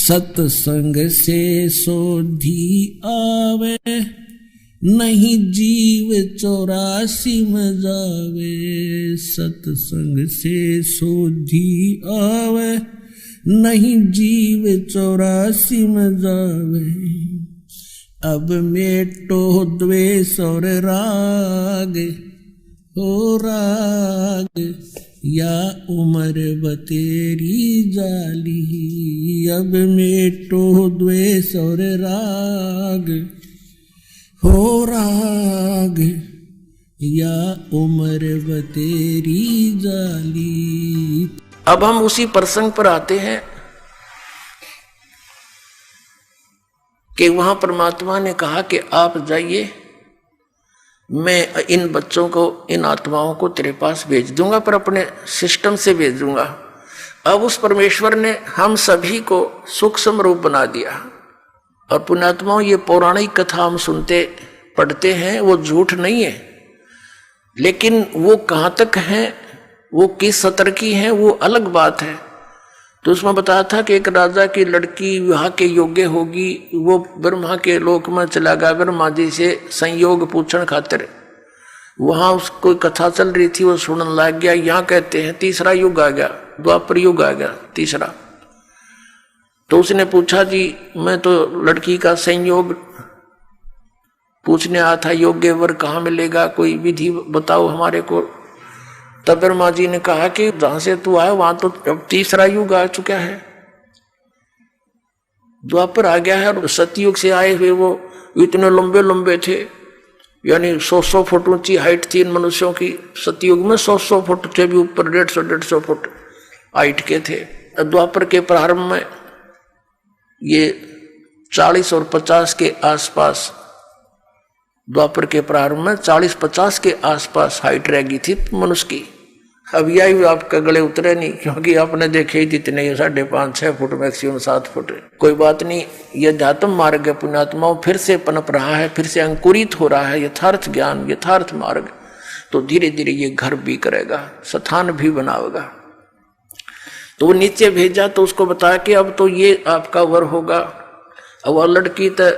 सत्संग से सोधी आवे, नहीं जीव 84 में जावे। सत्संग से सोधी आवे, नहीं जीव 84 में जावे। अब मेटो द्वेष और राग, हो राग या उम्र बतेरी जाली। अब मेटो द्वेष और राग, हो राग या उम्र बतेरी जाली। अब हम उसी प्रसंग पर आते हैं कि वहां परमात्मा ने कहा कि आप जाइए, मैं इन बच्चों को, इन आत्माओं को तेरे पास भेज दूंगा, पर अपने सिस्टम से भेज दूंगा। अब उस परमेश्वर ने हम सभी को सूक्ष्म रूप बना दिया। और पुण्यात्माओं, ये पौराणिक कथा हम सुनते पढ़ते हैं, वो झूठ नहीं है, लेकिन वो कहाँ तक है, वो किस स्तर की है, वो अलग बात है। तो उसमें बताया था कि एक राजा की लड़की विवाह के योग्य होगी, वो ब्रह्मा के लोक में चला गया ब्रह्मा जी से संयोग पूछने खातिर। वहां उसको कथा चल रही थी, वो सुनने लग गया। यहाँ कहते हैं तीसरा युग आ गया, द्वापर युग आ गया तीसरा। तो उसने पूछा, जी मैं तो लड़की का संयोग पूछने आया था, योग्य वर कहाँ मिलेगा, कोई विधि बताओ हमारे को। तब ब्रह्मा जी ने कहा कि जहां से तू आया वहां तो अब तीसरा युग आ चुका है, द्वापर आ गया है। और सतयुग से आए हुए वो इतने लंबे लंबे थे, यानी 100 फुट ऊंची हाइट थी इन मनुष्यों की। सतयुग में 100 फुट थे भी ऊपर, 150 फुट हाइट के थे। द्वापर के प्रारंभ में ये 40 और 50 के आसपास, द्वापर के प्रारंभ में 40-50 के आसपास हाइट रह गई थी मनुष्य की। अब यही आपका गले उतरे नहीं, क्योंकि आपने देखे ही जितने 5.5-6 फुट, मैक्सिमम 7 फुट। कोई बात नहीं, यह अध्यात्म मार्ग है पुण्यात्माओं, फिर से पनप रहा है, फिर से अंकुरित हो रहा है यथार्थ ज्ञान, यथार्थ मार्ग। तो धीरे धीरे ये घर भी करेगा, स्थान भी बनाएगा। तो वो नीचे भेजा, तो उसको बताया कि अब तो ये आपका वर होगा। अब वह लड़की तो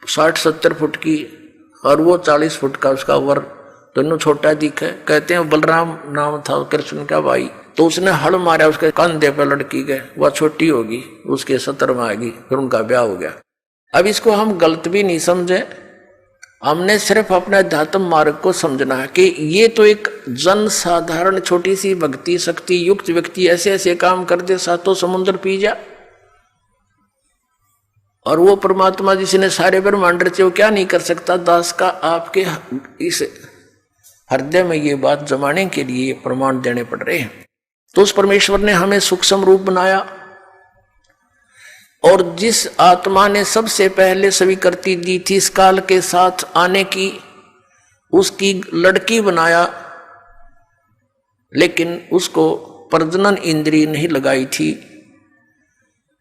60-70 फुट की और वो 40 फुट का, उसका वर दोनों छोटा दिखे। कहते हैं बलराम नाम था कृष्ण का भाई। तो उसने हल मारा उसके कंधे पे लड़की के, वह छोटी होगी, उसके 70 में आएगी, फिर उनका ब्याह हो गया। अब इसको हम गलत भी नहीं समझे, हमने सिर्फ अपने अध्यात्म मार्ग को समझना है कि ये तो एक जन साधारण छोटी सी भक्ति शक्ति युक्त व्यक्ति ऐसे ऐसे काम कर दे, सातों समुद्र पी जा। और वो परमात्मा जिसने सारे ब्रह्मांड रचे, वो क्या नहीं कर सकता। दास का आपके इस हृदय में ये बात जमाने के लिए प्रमाण देने पड़ रहे हैं। तो उस परमेश्वर ने हमें सूक्ष्म रूप बनाया, और जिस आत्मा ने सबसे पहले स्वीकृति दी थी इस काल के साथ आने की, उसकी लड़की बनाया, लेकिन उसको प्रजनन इंद्रिय नहीं लगाई थी।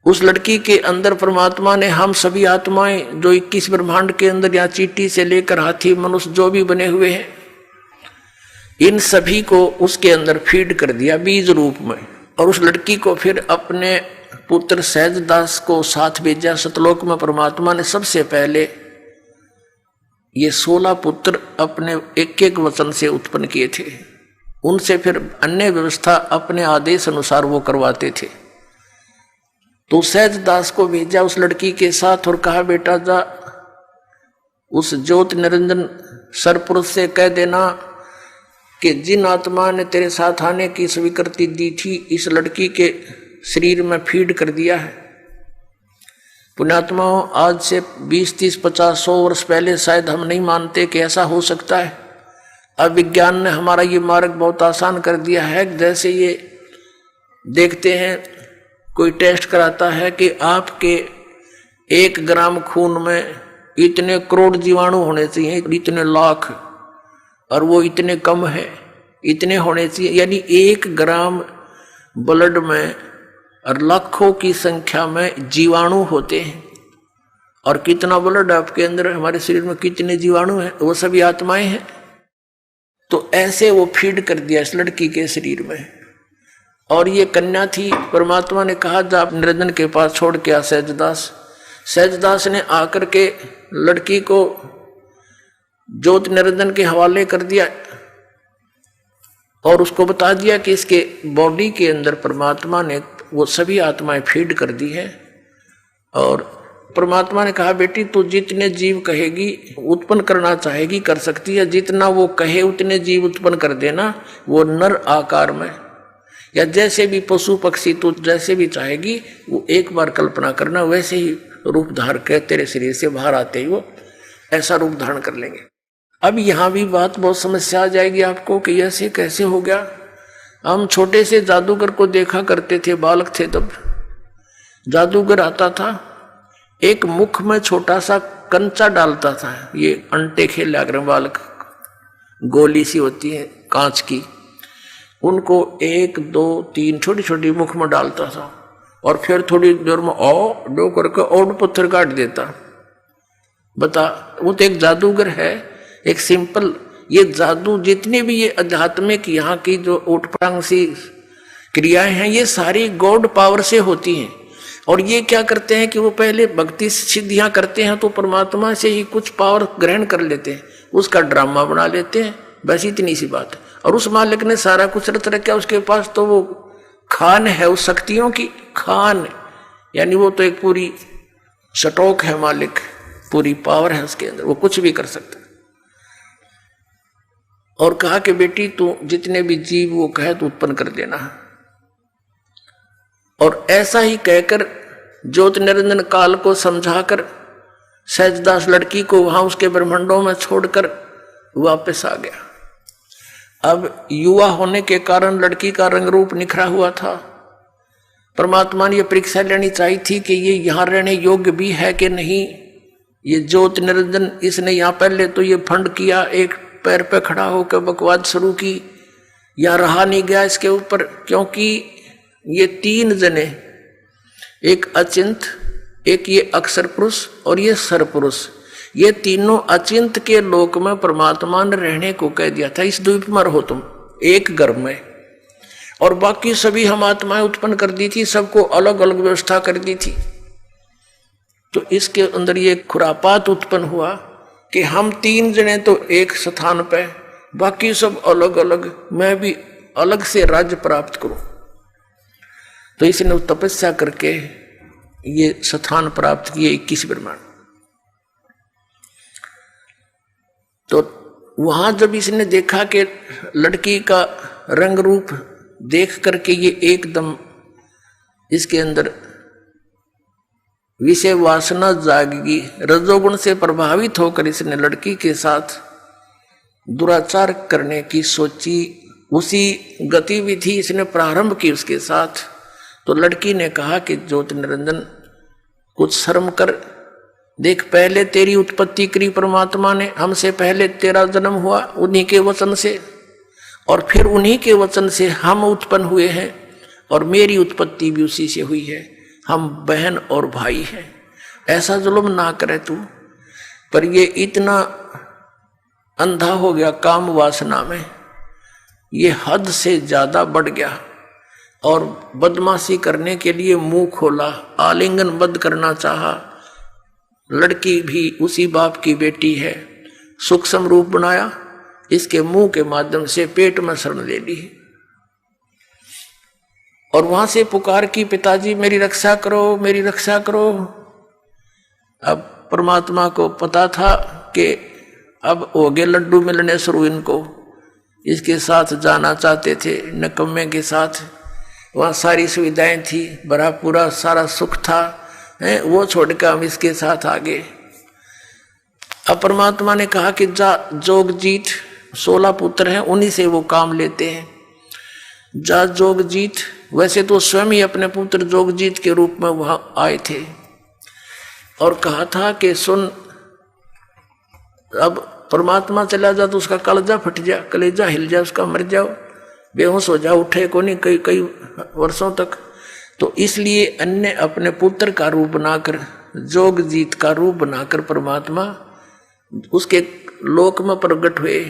उस लड़की के अंदर परमात्मा ने हम सभी आत्माएं जो 21 ब्रह्मांड के अंदर, या चींटी से लेकर हाथी मनुष्य जो भी बने हुए हैं, इन सभी को उसके अंदर फीड कर दिया बीज रूप में। और उस लड़की को फिर अपने पुत्र सहजदास को साथ भेजा सतलोक में। परमात्मा ने सबसे पहले ये 16 पुत्र अपने एक एक वचन से उत्पन्न किए थे। उनसे फिर अन्य व्यवस्था अपने आदेश अनुसार वो करवाते थे। तो सहजदास को भेजा उस लड़की के साथ और कहा, बेटा जा उस ज्योत निरंजन सरपुरुष से कह देना कि जिन आत्मा ने तेरे साथ आने की स्वीकृति दी थी, इस लड़की के शरीर में फीड कर दिया है। पुण्यात्माओं, आज से 20, 30, 50, 100 वर्ष पहले शायद हम नहीं मानते कि ऐसा हो सकता है। अब विज्ञान ने हमारा ये मार्ग बहुत आसान कर दिया है। जैसे ये देखते हैं, कोई टेस्ट कराता है कि आपके 1 ग्राम खून में इतने करोड़ जीवाणु होने चाहिए, इतने लाख, और वो इतने कम है, इतने होने चाहिए। यानी 1 ग्राम ब्लड में और लाखों की संख्या में जीवाणु होते हैं। और कितना ब्लड आपके अंदर, हमारे शरीर में कितने जीवाणु हैं, वो सभी आत्माएं हैं। तो ऐसे वो फीड कर दिया इस लड़की के शरीर में। और ये कन्या थी। परमात्मा ने कहा जा निरंजन के पास छोड़ के आ सहजदास। सहजदास ने आकर के लड़की को ज्योत निरंजन के हवाले कर दिया और उसको बता दिया कि इसके बॉडी के अंदर परमात्मा ने वो सभी आत्माएं फीड कर दी है। और परमात्मा ने कहा बेटी तू जितने जीव कहेगी उत्पन्न करना चाहेगी कर सकती है, जितना वो कहे उतने जीव उत्पन्न कर देना, वो नर आकार में या जैसे भी पशु पक्षी तू जैसे भी चाहेगी वो एक बार कल्पना करना, वैसे ही रूप धार कर तेरे शरीर से बाहर आते ही वो ऐसा रूप धारण कर लेंगे। अब यहाँ भी बात बहुत समस्या आ जाएगी आपको कि ऐसे कैसे हो गया। हम छोटे से जादूगर को देखा करते थे, बालक थे तब जादूगर आता था, एक मुख में छोटा सा कंचा डालता था, ये अंटे खेला कर बालक, गोली सी होती है कांच की, उनको 1 2 3 छोटी छोटी मुख में डालता था और फिर थोड़ी देर में डो करके और पत्थर काट देता। बता, वो तो एक जादूगर है, एक सिंपल। ये जादू जितने भी ये आध्यात्मिक यहाँ की जो उठपटांग सी क्रियाएं हैं ये सारी गॉड पावर से होती हैं। और ये क्या करते हैं कि वो पहले भक्ति सिद्धियां करते हैं तो परमात्मा से ही कुछ पावर ग्रहण कर लेते हैं, उसका ड्रामा बना लेते हैं, बस इतनी सी बात है। और उस मालिक ने सारा कुछ रच रखा उसके पास, तो वो खान है उस शक्तियों की, खान यानी वो तो एक पूरी स्टॉक है मालिक, पूरी पावर है उसके अंदर, वो कुछ भी कर सकता है। और कहा कि बेटी तू जितने भी जीव वो कहे तो उत्पन्न कर देना। और ऐसा ही कहकर ज्योत निरंजन काल को समझाकर सहजदास लड़की को वहां उसके ब्रह्मांडों में छोड़कर वापस आ गया। अब युवा होने के कारण लड़की का रंग रूप निखरा हुआ था। परमात्मा ने यह परीक्षा लेनी चाहिए थी कि ये यहाँ रहने योग्य भी है कि नहीं। ये ज्योत निरंजन इसने यहाँ पहले तो ये फंड किया, एक पैर पे खड़ा होकर बकवाद शुरू की, या रहा नहीं गया इसके ऊपर, क्योंकि ये 3 जने, एक अचिंत, एक ये अक्षर पुरुष और ये सर पुरुष, ये तीनों अचिंत के लोक में परमात्मा ने रहने को कह दिया था। इस द्वीप में रहो तुम एक गर्भ में, और बाकी सभी हम आत्माएं उत्पन्न कर दी थी, सबको अलग अलग व्यवस्था कर दी थी। तो इसके अंदर ये खुरापात उत्पन्न हुआ कि हम 3 जने तो एक स्थान पे, बाकी सब अलग अलग, मैं भी अलग से राज्य प्राप्त करूं। तो इसने तपस्या करके ये स्थान प्राप्त किए 21 ब्रह्मांड। तो वहां जब इसने देखा कि लड़की का रंग रूप देख करके ये एकदम इसके अंदर विषय वासना जागेगी, रजोगुण से प्रभावित होकर इसने लड़की के साथ दुराचार करने की सोची। उसी गतिविधि इसने प्रारंभ की उसके साथ। तो लड़की ने कहा कि ज्योति निरंजन कुछ शर्म कर, देख पहले तेरी उत्पत्ति करी परमात्मा ने, हमसे पहले तेरा जन्म हुआ उन्हीं के वचन से, और फिर उन्हीं के वचन से हम उत्पन्न हुए हैं, और मेरी उत्पत्ति भी उसी से हुई है, हम बहन और भाई हैं। ऐसा जुल्म ना करे तू। पर ये इतना अंधा हो गया काम वासना में, ये हद से ज्यादा बढ़ गया और बदमाशी करने के लिए मुंह खोला, आलिंगनबद्ध करना चाहा। लड़की भी उसी बाप की बेटी है, सूक्ष्म रूप बनाया, इसके मुंह के माध्यम से पेट में शरण ले ली और वहां से पुकार की, पिताजी मेरी रक्षा करो, मेरी रक्षा करो। अब परमात्मा को पता था कि अब हो गए लड्डू मिलने शुरू, इनको इसके साथ जाना चाहते थे, नकम्मे के साथ। वहाँ सारी सुविधाएं थी, भरा पूरा सारा सुख था, वो छोड़कर हम इसके साथ आ गए। अब परमात्मा ने कहा कि जा जोगजीत, 16 पुत्र हैं, उन्हीं से वो काम लेते हैं। जा जोगजीत, वैसे तो स्वयं ही अपने पुत्र जोगजीत के रूप में वहां आए थे और कहा था कि सुन, अब परमात्मा चला जा तो उसका कलेजा फट जा, कलेजा हिल जाए उसका, मर जाओ, बेहोश हो जाओ, उठे को नहीं कई कई वर्षों तक। तो इसलिए अन्य अपने पुत्र का रूप बनाकर, जोगजीत का रूप बनाकर परमात्मा उसके लोक में प्रकट हुए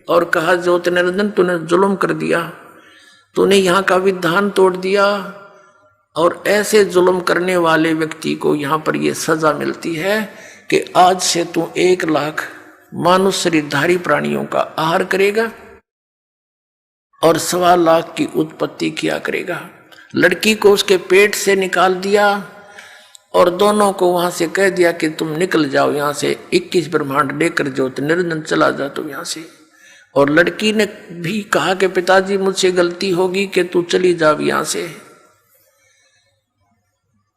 और कहा ज्योति निरंजन तूने जुल्म कर दिया, तूने यहाँ का विधान तोड़ दिया और ऐसे जुल्म करने वाले व्यक्ति को यहाँ पर यह सजा मिलती है कि आज से तू 1 लाख मानुष शरीरधारी प्राणियों का आहार करेगा और 1.25 लाख की उत्पत्ति किया करेगा। लड़की को उसके पेट से निकाल दिया और दोनों को वहां से कह दिया कि तुम निकल जाओ यहाँ से, 21 ब्रह्मांड लेकर जो तो निरंजन चला जा तुम यहाँ से। और लड़की ने भी कहा कि पिताजी मुझसे गलती होगी कि तू चली जाओ यहाँ से।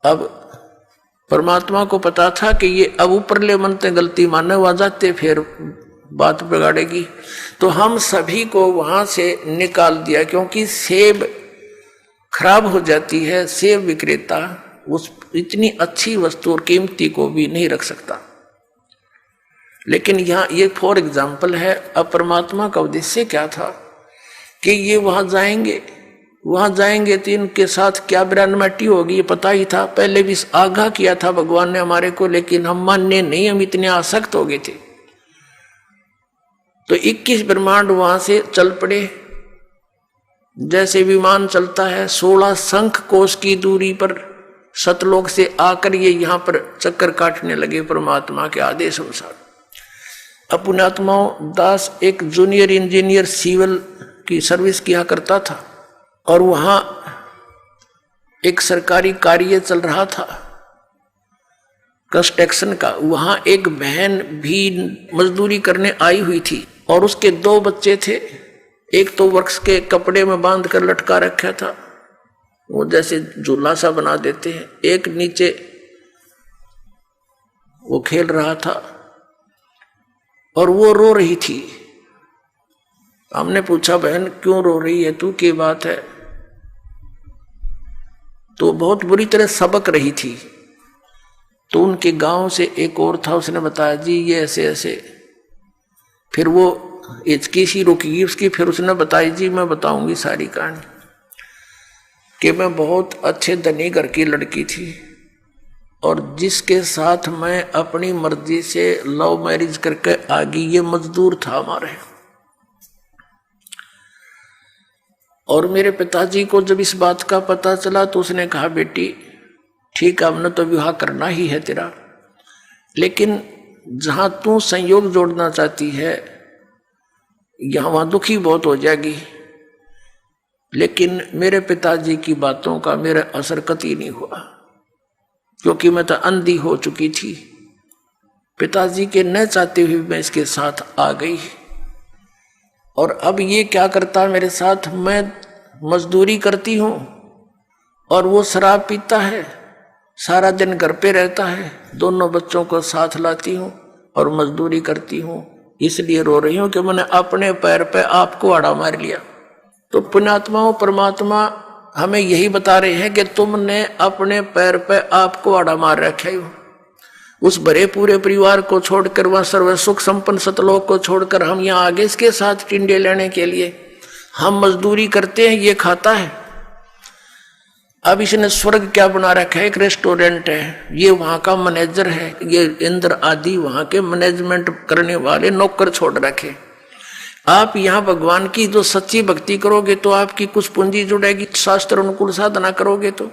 अब परमात्मा को पता था कि ये अब ऊपरले मन से गलती मानने आ जाते फिर बात बिगाड़ेगी, तो हम सभी को वहां से निकाल दिया, क्योंकि सेब खराब हो जाती है, सेब विक्रेता उस इतनी अच्छी वस्तु और कीमती को भी नहीं रख सकता। लेकिन यहाँ ये फॉर एग्जाम्पल है। अब परमात्मा का उद्देश्य क्या था कि ये वहां जाएंगे तो इनके साथ क्या बिरानमाटी होगी ये पता ही था, पहले भी आगाह किया था भगवान ने हमारे को, लेकिन हम मानने नहीं, हम इतने आसक्त हो गए थे। तो 21 ब्रह्मांड वहां से चल पड़े, जैसे विमान चलता है 16 शंख कोश की दूरी पर सतलोक से आकर ये यहाँ पर चक्कर काटने लगे परमात्मा के आदेश अनुसार। पुण्यात्माओं, दास एक जूनियर इंजीनियर सिविल की सर्विस किया करता था और वहां एक सरकारी कार्य चल रहा था कंस्ट्रक्शन का। वहां एक बहन भी मजदूरी करने आई हुई थी और उसके 2 बच्चे थे। एक तो वृक्ष के कपड़े में बांध कर लटका रखा था, वो जैसे झूला सा बना देते हैं, एक नीचे वो खेल रहा था और वो रो रही थी। हमने पूछा बहन क्यों रो रही है तू, क्या बात है? तो बहुत बुरी तरह सबक रही थी। तो उनके गांव से एक और था, उसने बताया जी ये ऐसे ऐसे। फिर वो हिचकी सी रुकी उसकी, फिर उसने बताई जी मैं बताऊंगी सारी कहानी कि मैं बहुत अच्छे धनी घर की लड़की थी और जिसके साथ मैं अपनी मर्जी से लव मैरिज करके आ गई, ये मजदूर था हमारे। और मेरे पिताजी को जब इस बात का पता चला तो उसने कहा बेटी ठीक है, हमने तो विवाह करना ही है तेरा, लेकिन जहां तू संयोग जोड़ना चाहती है यहां वहां दुखी बहुत हो जाएगी। लेकिन मेरे पिताजी की बातों का मेरा असर कतई नहीं हुआ, क्योंकि मैं तो अंधी हो चुकी थी। पिताजी के न चाहते हुए मैं इसके साथ आ गई। और अब ये क्या करता है मेरे साथ, मैं मजदूरी करती हूं और वो शराब पीता है, सारा दिन घर पे रहता है, दोनों बच्चों को साथ लाती हूं और मजदूरी करती हूं। इसलिए रो रही हूं कि मैंने अपने पैर पे आपको आड़ा मार लिया। तो पुण्यात्माओं, परमात्मा हमें यही बता रहे हैं कि तुमने अपने पैर पे आपको आड़ा मार रखा है। उस भरे पूरे परिवार को छोड़कर, वह सर्व सुख संपन्न सतलोक को छोड़कर हम यहाँ आगे इसके साथ टिंडे लेने के लिए हम मजदूरी करते हैं, ये खाता है। अब इसने स्वर्ग क्या बना रखा है, एक रेस्टोरेंट है, ये वहां का मैनेजर है, ये इंद्र आदि वहां के मैनेजमेंट करने वाले नौकर छोड़ रखे। आप यहाँ भगवान की जो सच्ची भक्ति करोगे तो आपकी कुछ पूंजी जुड़ेगी। शास्त्र अनुकूल साधना करोगे तो,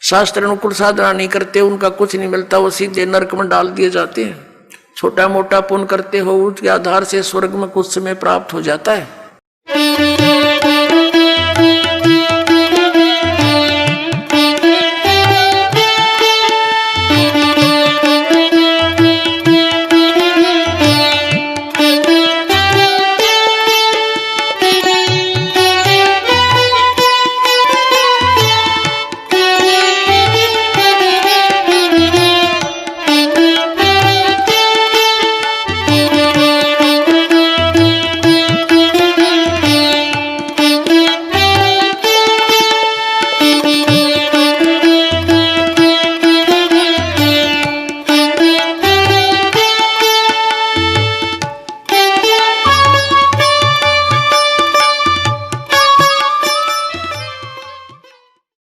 शास्त्र अनुकूल साधना नहीं करते उनका कुछ नहीं मिलता, वो सीधे नरक में डाल दिए जाते हैं। छोटा मोटा पुण्य करते हो उसके आधार से स्वर्ग में कुछ समय प्राप्त हो जाता है।